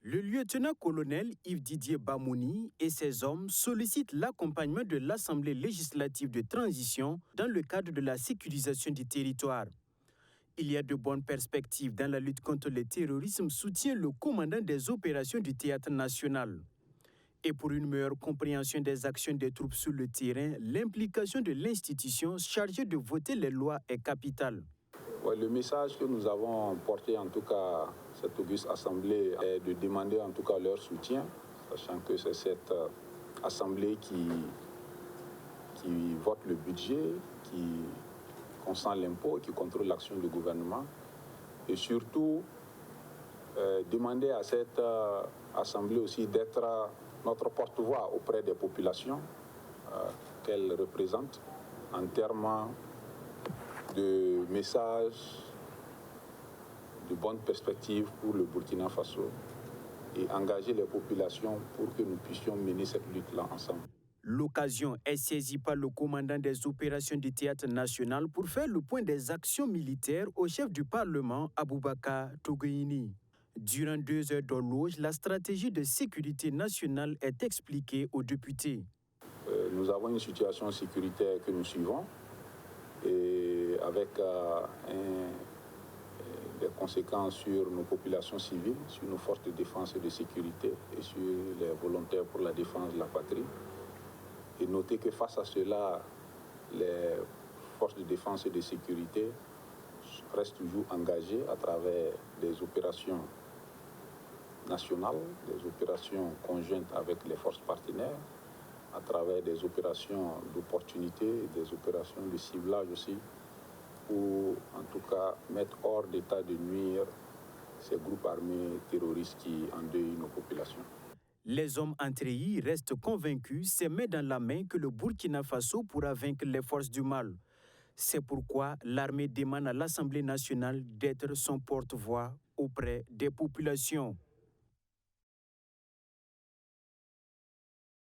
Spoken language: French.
Le lieutenant-colonel Yves-Didier Bamouni et ses hommes sollicitent l'accompagnement de l'Assemblée législative de transition dans le cadre de la sécurisation du territoire. Il y a de bonnes perspectives dans la lutte contre le terrorisme, soutient le commandant des opérations du Théâtre national. Et pour une meilleure compréhension des actions des troupes sur le terrain, l'implication de l'institution chargée de voter les lois est capitale. Ouais, le message que nous avons porté, en tout cas, cette auguste assemblée, est de demander en tout cas leur soutien, sachant que c'est cette assemblée qui vote le budget, qui consent l'impôt et qui contrôle l'action du gouvernement. Et surtout, demander à cette assemblée aussi d'être notre porte-voix auprès des populations qu'elle représente en termes de messages, de bonnes perspectives pour le Burkina Faso et engager les populations pour que nous puissions mener cette lutte-là ensemble. L'occasion est saisie par le commandant des opérations du Théâtre national pour faire le point des actions militaires au chef du Parlement, Aboubakar Togoyini. Durant 2 heures d'horloge, la stratégie de sécurité nationale est expliquée aux députés. Nous avons une situation sécuritaire que nous suivons et avec des conséquences sur nos populations civiles, sur nos forces de défense et de sécurité et sur les volontaires pour la défense de la patrie. Et notez que face à cela, les forces de défense et de sécurité restent toujours engagées à travers des opérations nationales, des opérations conjointes avec les forces partenaires, à travers des opérations d'opportunité, des opérations de ciblage aussi, pour en tout cas mettre hors d'état de nuire ces groupes armés terroristes qui endeuillent nos populations. Les hommes entréhis restent convaincus, c'est main dans la main que le Burkina Faso pourra vaincre les forces du mal. C'est pourquoi l'armée demande à l'Assemblée nationale d'être son porte-voix auprès des populations.